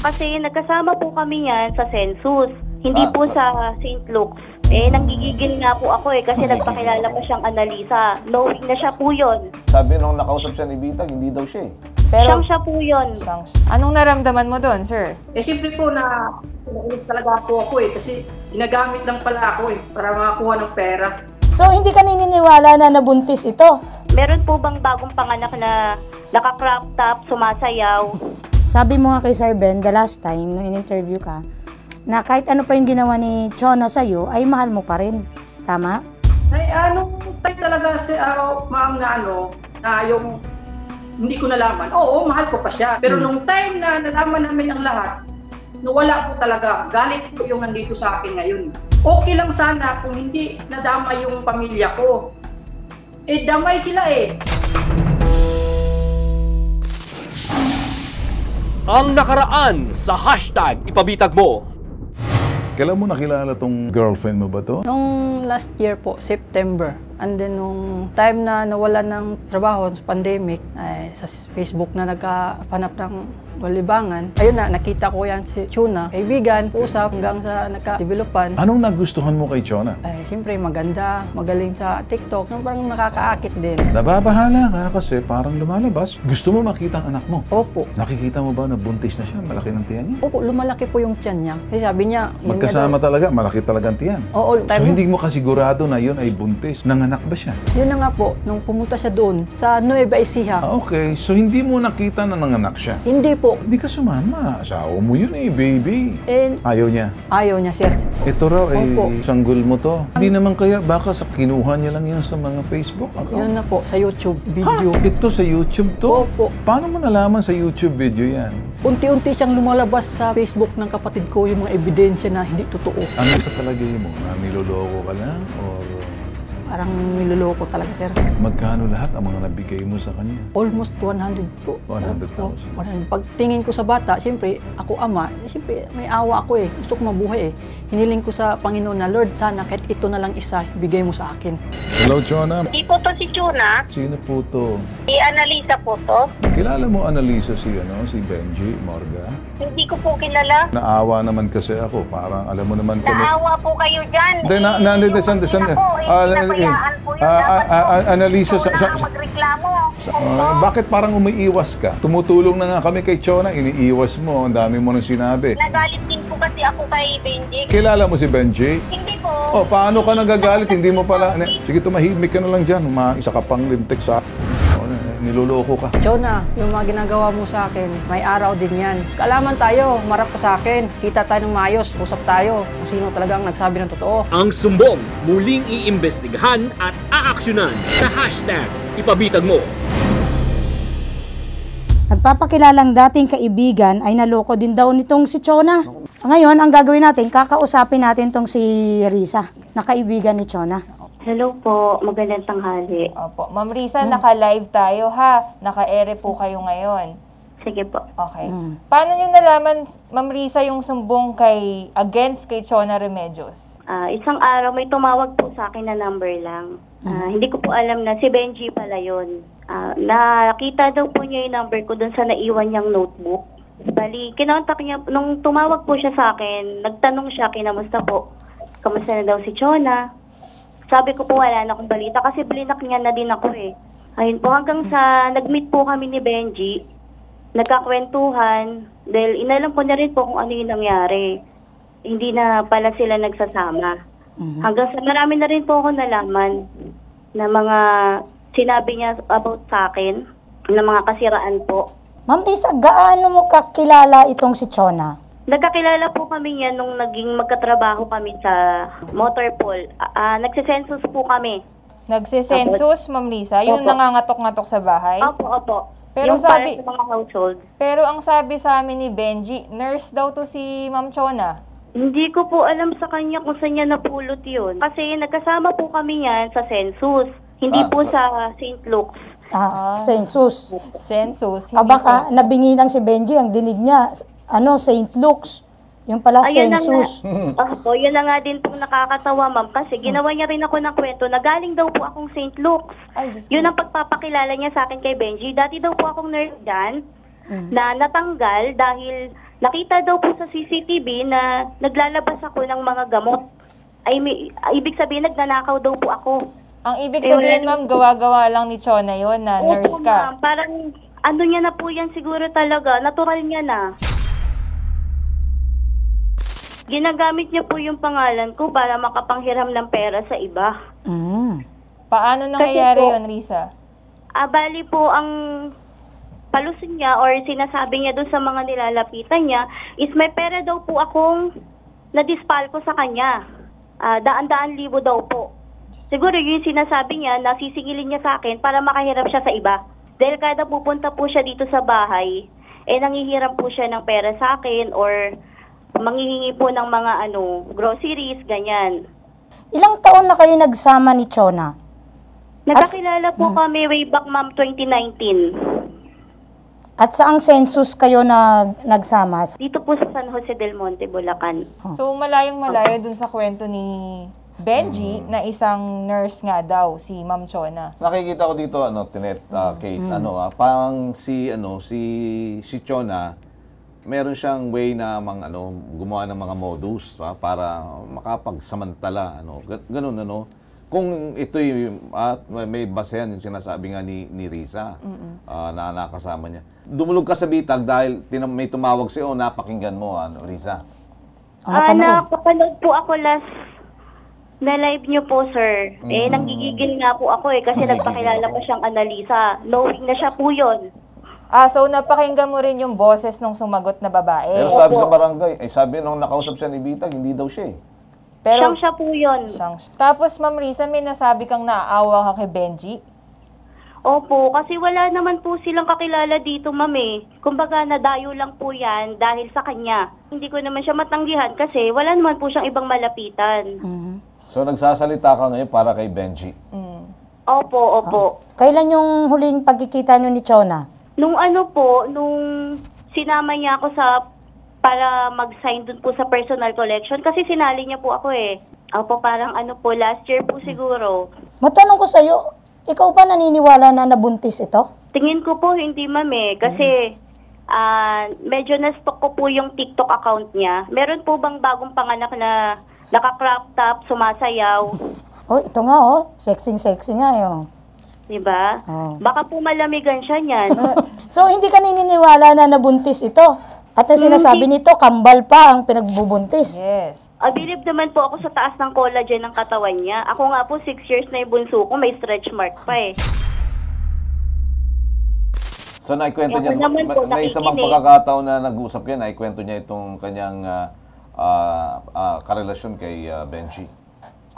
Kasi nagkasama po kami yan sa census, hindi po sa St. Luke's. Nanggigigil nga po ako kasi nagpakilala pa siyang Annalisa. Knowing na siya po yun. Sabi nung nakausap siya ni Bitag, hindi daw siya eh. Pero, Siya po yun. anong naramdaman mo doon, sir? Siyempre po nainis talaga po ako kasi ginagamit lang pala ako para makakuha ng pera. So, hindi ka naniniwala na nabuntis ito? Meron po bang bagong panganak na naka-crop top, sumasayaw? Sabi mo nga kay Sir Ben, the last time, nung in-interview ka, na kahit ano pa yung ginawa ni Chona sa'yo, ay mahal mo pa rin. Tama? Ay, tayo talaga si ma'am na yung hindi ko nalaman. Oo, mahal ko pa siya. Pero nung time na nalaman namin ang lahat, nawala po talaga. Galit po yung nandito sa akin ngayon. Okay lang sana kung hindi nadama yung pamilya ko. Damay sila Ang nakaraan sa hashtag ipabitag mo. Kailan mo nakilala tong girlfriend mo ba to? Nung last year po, September. And then nung time na nawala ng trabaho sa pandemic, sa Facebook na nagkapanap ng libangan, ayun na, nakita ko yan si Chona. Kaibigan, usap hanggang sa nagka-developan. Anong nagustuhan mo kay Chona? Siyempre maganda, magaling sa TikTok, parang nakakaakit din. Nababahala ka kasi parang lumalabas. Gusto mo makita ang anak mo? Opo. Nakikita mo ba na buntis na siya? Malaki ng tiyan niya? Opo, lumalaki po yung tiyan niya. Kasi sabi niya, yun Magkasama talaga, malaki talaga ang tiyan. Oo, So hindi mo kasigurado na yun ay buntis. Nanganak ba siya? Yun na nga po, nung pumunta siya doon, sa Nueva Ecija. Okay, so hindi mo nakita na nanganak siya? Hindi po. Hindi ka sumama. Asawa mo yun baby. Ayaw niya? Ayaw niya, sir. Ito raw Opo. sanggol mo to. Hindi naman kaya baka kinuha niya lang yan sa mga Facebook account? Yun na po, sa YouTube video. Ito sa YouTube to? Opo. Paano mo nalaman sa YouTube video yan? Unti-unti siyang lumalabas sa Facebook ng kapatid ko yung mga ebidensya na hindi totoo. Ano sa palagay mo? Na niloloko ka lang? Or Parang niloloko talaga, sir. magkano lahat ang mga nabigay mo sa kanya? Almost 100 po. 100,000. 100. Pagtingin ko sa bata, siyempre, ako ama, siyempre, may awa ako Gusto ko mabuhay Hiniling ko sa Panginoon na, Lord, sana kahit ito na lang isa, bigay mo sa akin. Hello, Chona. Hindi po to si Chona. Sino po to? Si Annalisa po to. Kilala mo, Annalisa, si Benji Morga? Hindi ko po kilala. Naawa naman kasi ako. Parang alam mo naman kung Naawa po kayo dyan. Annalisa, magreklamo. bakit parang umiiwas ka? Tumutulong na nga kami kay Chona, iniiwas mo, ang dami mo nang sinabi. Nagalit din po kasi ako kay Benji. Kilala mo si Benji? Hindi po. Paano ka nagagalit? Hindi mo pala... Sige, tumahimik ka na lang dyan. Isa ka pang lintik sa... Niloloko ka. Chona, yung mga ginagawa mo sa akin, may araw din yan. Kaalaman tayo, marap ka sa akin. Kita tayo ng maayos, usap tayo kung sino talagang nagsabi ng totoo. Ang sumbong muling iimbestigahan at aaksyonan sa hashtag ipabitag mo. Nagpapakilalang dating kaibigan ay naloko din daw nitong si Chona. Ngayon, ang gagawin natin, kakausapin natin tong si Risa, na kaibigan ni Chona. Hello po, magandang tanghali. Opo. Ma'am Risa, naka-live tayo ha. Naka-ere po kayo ngayon. Sige po. Okay. Paano nyo nalaman, Ma'am Risa, yung sumbong against kay Chona Remedios? Isang araw may tumawag po sa akin na number lang. Hindi ko po alam na si Benji pala yun. Nakita daw po niya yung number ko dun sa naiwan niyang notebook. Bali, kinontak niya, nung tumawag po siya sa akin, nagtanong siya, kinamusta po? Kamusta na daw si Chona? Sabi ko po wala na akong balita kasi blinak niya na din ako Ayun po, hanggang sa nag-meet po kami ni Benji, nagkakwentuhan, dahil inalam ko na rin po kung ano yung nangyari. Hindi na pala sila nagsasama. Hanggang sa marami na rin po ako nalaman na mga sinabi niya about sa akin, na mga kasiraan po. Ma'am Risa, gaano mo kakilala itong si Chona? Nagkakilala po kami niyan nung naging magkatrabaho kami sa Motorpool. Nagsisensus po kami. Nagsisensus, Ma'am Risa? Yung nangangatok-ngatok sa bahay? Opo. Pero yung sabi, para sa mga household. Pero ang sabi sa amin ni Benji, nurse daw to si Ma'am Chona. Hindi ko po alam sa kanya kung saan niya napulot yun. Kasi nagkasama po kami yan sa census. Hindi po sa St. Luke's. Census. Census. Baka nabingi lang si Benji, ang dinig niya, St. Luke's. Yung pala, census. Yun na nga din pong nakakatawa, ma'am. Kasi ginawa niya rin ako ng kwento na galing daw po akong St. Luke's. Yun ang pagpapakilala niya sa akin kay Benji. Dati daw po akong nurse dyan na natanggal dahil nakita daw po sa CCTV na naglalabas ako ng mga gamot. Ibig sabihin, nagnanakaw daw po ako. Ang ibig sabihin, ma'am, gawa-gawa lang ni Chona yon na nurse Opo, ka. ma'am. Parang ano niya na po yan siguro talaga. Natural niya na. Ginagamit niya po yung pangalan ko para makapanghiram ng pera sa iba. Paano nangyayari po, yun, Riza? Bali po, ang palusin niya or sinasabi niya doon sa mga nilalapitan niya is may pera daw po akong nadispal ko sa kanya. Daan-daan libo daw po. Siguro yung sinasabi niya na sisingilin niya sa akin para makahirap siya sa iba. Dahil kada pupunta po siya dito sa bahay, nangihiram po siya ng pera sa akin or manghihingi po ng mga groceries, ganyan. Ilang taon na kayo nagsama ni Chona? Nagkakilala po kami way back, ma'am, 2019. At saang census kayo nagsama? Dito po sa San Jose del Monte, Bulacan. So, malayong-malayo dun sa kwento ni Benji na isang nurse nga daw, si Ma'am Chona. Nakikita ko dito, Tinet, Kate, parang si Chona, meron siyang way na gumawa ng mga modus para makapagsamantala, ganun, Kung ito'y may basehan yung sinasabi nga ni Riza na nakasama niya. Dumulog ka sa bitag dahil may tumawag sa'yo, napakinggan mo, Riza. Nakapanood po ako last na live niyo po, sir. Nanggigigil nga po ako kasi nagpakilala ko siyang Annalisa. Knowing na siya po yun. So napakinggan mo rin yung boses nung sumagot na babae. Pero sabi sa barangay, sabi nung nakausap siya ni Bitag, hindi daw siya Pero, siya po yun. Tapos, Ma'am Riza, may nasabi kang naaawa ka kay Benji? Opo, kasi wala naman po silang kakilala dito, ma'am Kumbaga, nadayo lang po yan dahil sa kanya. Hindi ko naman siya matanggihan kasi wala naman po siyang ibang malapitan. So, nagsasalita ka ngayon para kay Benji? Opo. Kailan yung huling pagkikita niyo ni Chona? Nung sinama niya ako para mag-sign dun po sa personal collection kasi sinali niya po ako Opo, parang last year po siguro. Matanong ko sa'yo, ikaw ba naniniwala na nabuntis ito? Tingin ko po hindi, ma'am kasi medyo na-stalk ko po yung TikTok account niya. Meron po bang bagong panganak na naka-crop top, sumasayaw? Ito nga sexy nga Diba? Baka po malamigan siya niyan. So, hindi ka naniniwala na nabuntis ito? At ang sinasabi nito, kambal pa ang pinagbubuntis. Yes. Bilib naman po ako sa taas ng collagen ng katawan niya. Ako nga po, 6 years na yung bunso ko, may stretch mark pa So, naikwento niya, po, may isa bang pagkakataon na nag-usap yan, naikwento niya itong kanyang karelasyon kay Benji?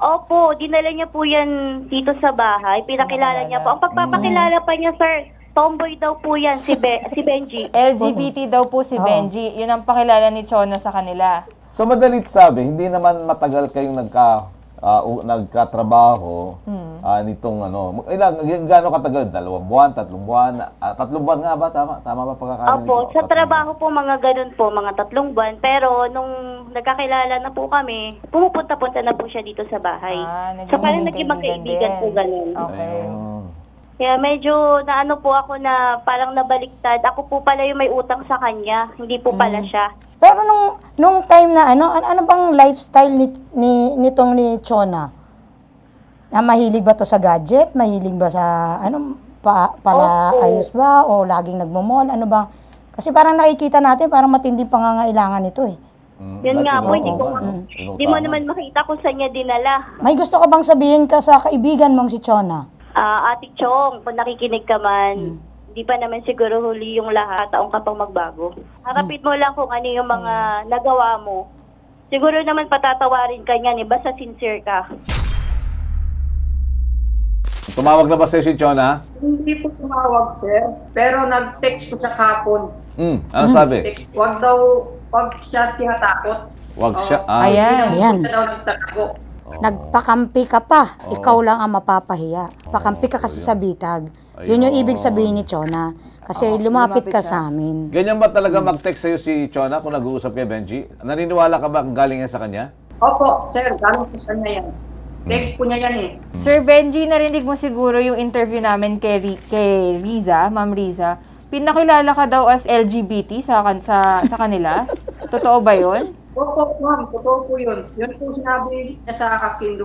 Opo, dinala niya po yan dito sa bahay. Pinakilala niya po. Ang pagpapakilala pa niya, sir, tomboy daw po yan, si Benji. LGBT daw po si Benji. Yun ang pakilala ni Chona sa kanila. So, madalit sabi, hindi naman matagal kayong nagkatrabaho nitong gaano katagal? 2 buwan, 3 buwan? 3 buwan nga ba? Tama ba pagkakaroon? Opo, sa trabaho po, mga ganun po, mga 3 buwan. Pero nung nagkakilala na po kami, pumupunta-punta na po siya dito sa bahay. So, parang naging magkaibigan po ganun. Okay. Kaya medyo naano po ako na parang nabaliktad. Ako po pala yung may utang sa kanya, hindi po pala siya. Pero nung time na ano bang lifestyle nitong ni Chona? Na mahilig ba to sa gadget? Mahilig ba sa ayos ba? O laging nagmumall? Ano ba? Kasi parang nakikita natin, parang matinding pangangailangan nito Yun nga po, hindi mo naman makita kung saan niya dinala. May gusto ka bang sabihin ka sa kaibigan mong si Chona? Ate Chong, kung nakikinig ka man, di pa naman siguro huli yung lahat, taong ka pang magbago. Harapin mo lang kung ano yung mga nagawa mo. Siguro naman patatawarin ka niyan, basta sincere ka. Tumawag na ba sa'yo si Chona? Hindi po tumawag, sir. Pero nag-text ko sa kapon. Ano sabi? Wag siya tinatakot. Wag siya. Ayan. Siya daw nagtatago. Nagpakampi ka pa. Ikaw lang ang mapapahiya. Pakampi ka kasi sa bitag. Yun yung ibig sabihin ni Chona. Kasi lumapit ka sa amin. Ganyan ba talaga mag-text sa'yo si Chona kung nag-uusap kay Benji? Naniniwala ka ba kung galing yan sa kanya? Opo, sir. Galing po sa kanya yan. Text po niya yan Sir Benji, narinig mo siguro yung interview namin kay Riza, Ma'am Riza. Pinakilala ka daw as LGBT sa kanila? Totoo ba 'yon? Opo, ma'am, totoo po yun. Yun po sinabi niya sa akin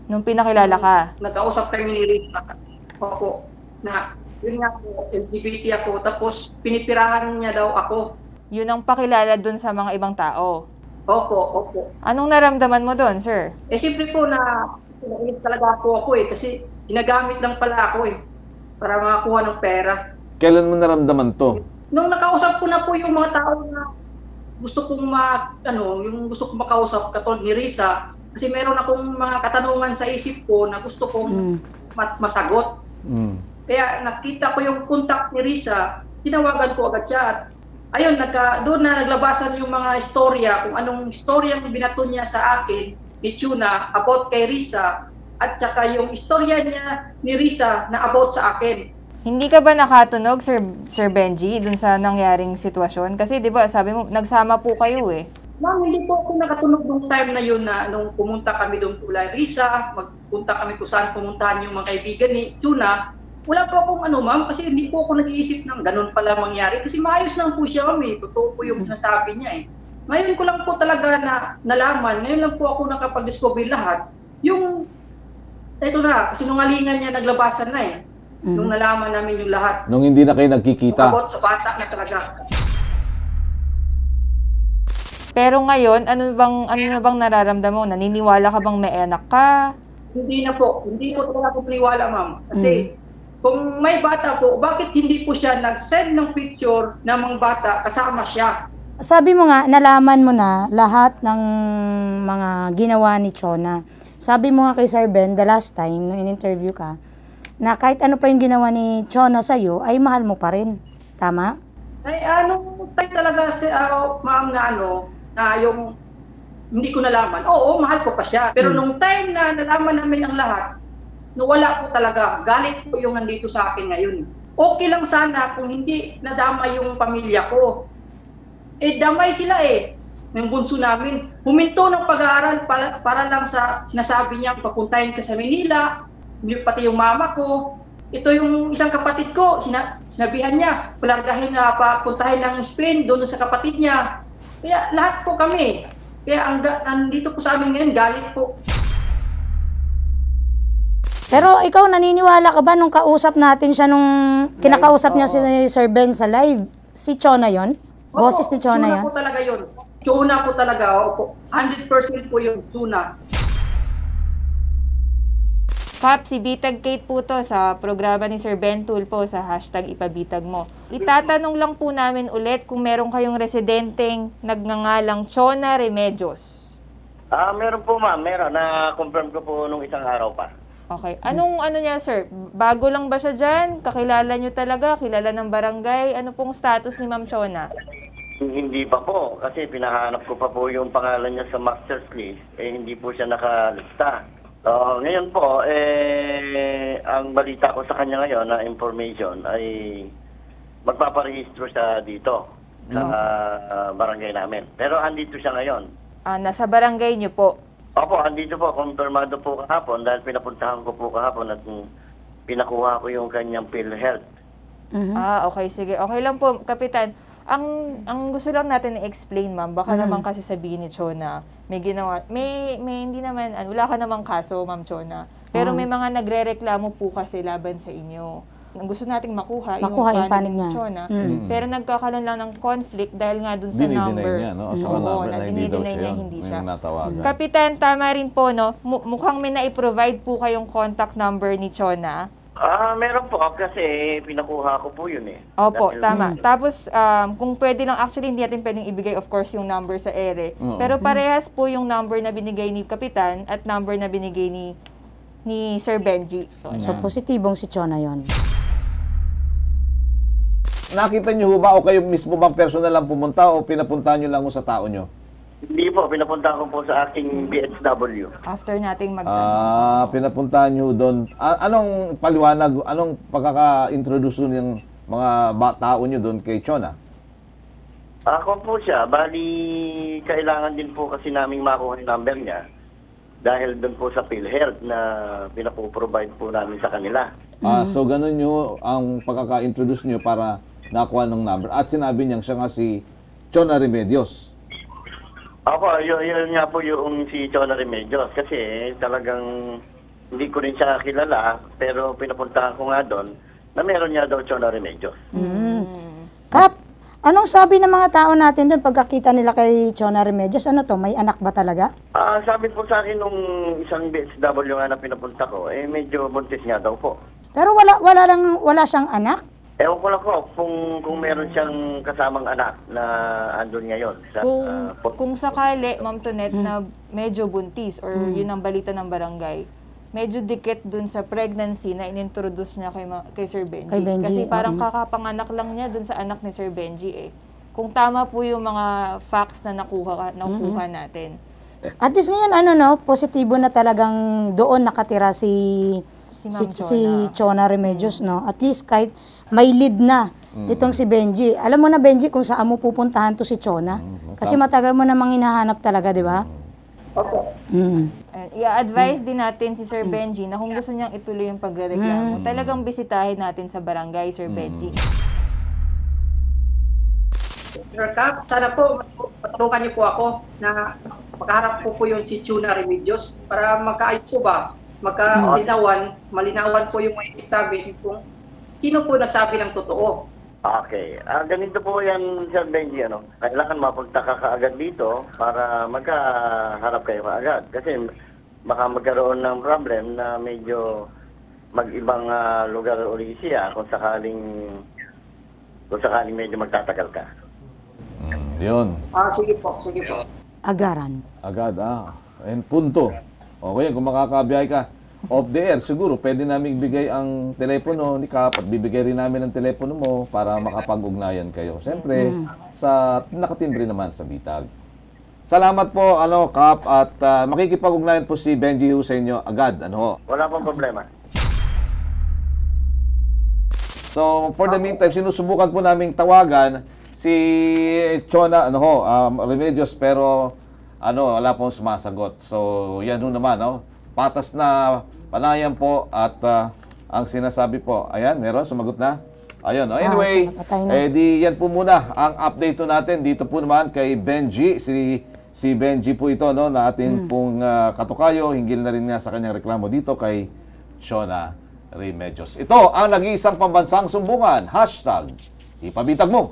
Nung pinakilala ka? nagkausap kami ni Rita. Opo, na yun nga po, LGBT ako. Tapos pinipirahan niya daw ako. Yun ang pakilala dun sa mga ibang tao. Opo, opo. Anong naramdaman mo doon, sir? Siyempre po nainis talaga po ako kasi ginagamit lang pala ako para makakuha ng pera. Kailan mo naramdaman to? Nung nakausap ko na po yung mga tao na gusto kong makausap katulad ni Risa, kasi meron akong mga katanungan sa isip ko na gusto kong masagot. Kaya nakita ko yung contact ni Risa, tinawagan ko agad siya at ayun, doon na naglabasan yung mga istorya, kung anong istorya yung binato niya sa akin ni Chuna about kay Risa at saka yung istorya niya ni Risa na about sa akin. Hindi ka ba nakatunog, Sir Benji, dun sa nangyaring sitwasyon? Kasi 'di ba, sabi mo nagsama po kayo eh. Ma'am, hindi po ako nakatunog nung time na yun na nung pumunta kami doon kula Risa, magpunta kami kung saan pumuntahan yung mga kaibigan ni Chuna. Wala po akong ma'am, kasi hindi po ako nag-iisip ng ganun pala mangyari. Kasi maayos lang po siya, ma'am. Totoo po yung sinasabi niya Ngayon ko lang po talaga na nalaman, ngayon lang po ako nakapag-discover lahat. Ito na, sinungalingan niya naglabasan na Nung nalaman namin yung lahat. Nung hindi na kayo nagkikita. About sa bata na talaga. Pero ngayon, ano na bang nararamdaman mo? Naniniwala ka bang may anak ka? Hindi na po. Hindi po talaga ako paniwala, ma'am. Kasi kung may bata po, bakit hindi po siya nag-send ng picture ng mga bata kasama siya? Sabi mo nga, nalaman mo na lahat ng mga ginawa ni Chona. Sabi mo nga kay Sir Ben, the last time, nung in-interview ka, na kahit ano pa yung ginawa ni Chona sa'yo, ay mahal mo pa rin. Tama? Ay, tayo talaga ma'am na yung hindi ko nalaman. Oo, mahal ko pa siya. Pero nung time na nalaman namin ang lahat, wala po talaga. Galit po yung nandito sa akin ngayon. Okay lang sana kung hindi nadama yung pamilya ko. Damay sila ng bunso namin. Huminto ng pag-aaral para lang sa sinasabi niya, papuntahin ka sa Manila, hindi pati yung mama ko. Ito yung isang kapatid ko, sinabihan niya, palargahin na papuntahin ng Spain, doon sa kapatid niya. Kaya lahat po kami. Kaya andito po sa amin ngayon, galit po. Pero ikaw, naniniwala ka ba nung kausap natin siya, nung kinakausap niya si Sir Ben sa live? Si Chona yon? Boses ni Chona yon? Chona po talaga yun. Chona po talaga. Opo. 100% po yung Chona. Kap, si Bitag Kate po to sa programa ni Sir Ben Tulpo sa #ipabitag mo. Itatanong lang po namin ulit kung meron kayong residenteng nagngangalang Chona Remedios. Meron po ma'am, meron. Na-confirm ko po nung isang araw pa. Okay. Anong niya, sir? Bago lang ba siya dyan? Kakilala nyo talaga? Kilala ng barangay? Ano pong status ni Ma'am Chona? Hindi pa po, kasi pinahanap ko pa po yung pangalan niya sa master's list. Hindi po siya nakalista. Ngayon po, ang balita ko sa kanya ngayon na information ay magpaparehistro siya dito sa barangay namin. Pero andito siya ngayon. Nasa barangay niyo po? Opo, andito po. Konfirmado po kahapon dahil pinapuntahan ko po kahapon at pinakuha ko yung kanyang PhilHealth. Okay. Sige. Okay lang po, Kapitan. Ang gusto lang natin i-explain, ma'am, baka naman kasi sabihin ni Chona, may ginawa, may hindi naman, wala ka namang kaso, Ma'am Chona. Pero may mga nagrereklamo po kasi laban sa inyo. Ang gusto nating makuha yung panig ni Chona. Pero nagkakaroon lang ng conflict dahil nga dun sa number. Niya, no? Sa number na hindi siya. Natawagan. Kapitan, tama rin po, no? Mukhang may na-provide po kayong contact number ni Chona. Meron po kasi pinakuha ko po yun Opo, tama. Tapos, kung pwede lang, actually hindi natin pwedeng ibigay of course yung number sa ere. Pero parehas po yung number na binigay ni Kapitan at number na binigay ni Sir Benji. So, positibong si Chona yon. Nakita niyo ba o kayo mismo bang personal lang pumunta o pinapuntahan niyo lang sa tao niyo? Hindi po, pinapunta ko po sa aking BHW. After nating pinapuntahan nyo doon. Anong paliwanag, anong pagkaka-introduce ng mga tao nyo doon kay Chona? Ako po siya. Bali, kailangan din po kasi naming makuha yung number niya dahil doon po sa PhilHealth na pinapoprovide po namin sa kanila. So, ganun nyo ang pagkaka-introduce nyo para nakuha ng number at sinabi niyang siya nga si Chona Remedios. Ako, yun nga po yung si Chona Remedios kasi talagang hindi ko rin siya kilala pero pinapuntahan ko nga doon na meron niya daw Chona Remedios. Kap, anong sabi ng mga tao natin doon pagkakita nila kay Chona Remedios? Ano to, may anak ba talaga? Sabi po sa akin nung isang BSW nga na pinapunta ko, medyo buntis nga daw po. Pero wala siyang anak? Ewan ko lang po kung meron siyang kasamang anak na andun ngayon. Kung sakali, Ma'am Tonet, na medyo buntis or yun ang balita ng barangay, medyo dikit dun sa pregnancy na inintroduce niya kay Sir Benji. Kay Benji, Kasi parang kakapanganak lang niya dun sa anak ni Sir Benji eh. Kung tama po yung mga facts na nakuha natin. At least ngayon, positibo na talagang doon nakatira si Chona Remedios, no? At least kahit may lead na itong si Benji. Alam mo na, Benji, kung saan mo pupuntahan to si Chona? Kasi matagal mo namang hinahanap talaga, di ba? Opo. I-advise din natin si Sir Benji na kung gusto niyang ituloy yung pagrereklamo, talagang bisitahin natin sa barangay, Sir Benji. Sir Cap, sana po patulungan niyo po ako na makaharap po yung si Chona Remedios para magkaayos po ba? Malinawan po yung may sabi kung sino po nagsabi ng totoo. Okay. Ganito po yan, Sir Benji, kailangan mapunta ka kaagad dito para magkaharap kayo kaagad. Kasi baka magkaroon ng problem na medyo mag-ibang lugar uli siya kung sakaling medyo magtatagal ka. Yun. Sige po. Agaran. Agad, and punto. Okay, kung makakabiyahe ka, off the air, siguro pwede namin ibigay ang telepono ni Kap at bibigay rin namin ang telepono mo para makapag-ugnayan kayo. Siyempre, sa nakatimbre naman sa bitag. Salamat po, Kap, at makikipag-ugnayan po si Benji sa inyo agad. Wala pong problema. So, for the meantime, sinusubukan po naming tawagan si Chona Remedios, pero wala pong sumasagot. So, yan naman, patas na panayam po at ang sinasabi po, ayan, meron, sumagot na. Ayun, anyway, di yan po muna ang update natin dito po naman kay Benji. Si Benji po ito, na atin pong katukayo, hinggil na rin nga sa kanyang reklamo dito kay Chona Remedios. Ito ang nag-iisang pambansang sumbungan. #Ipabitag mo.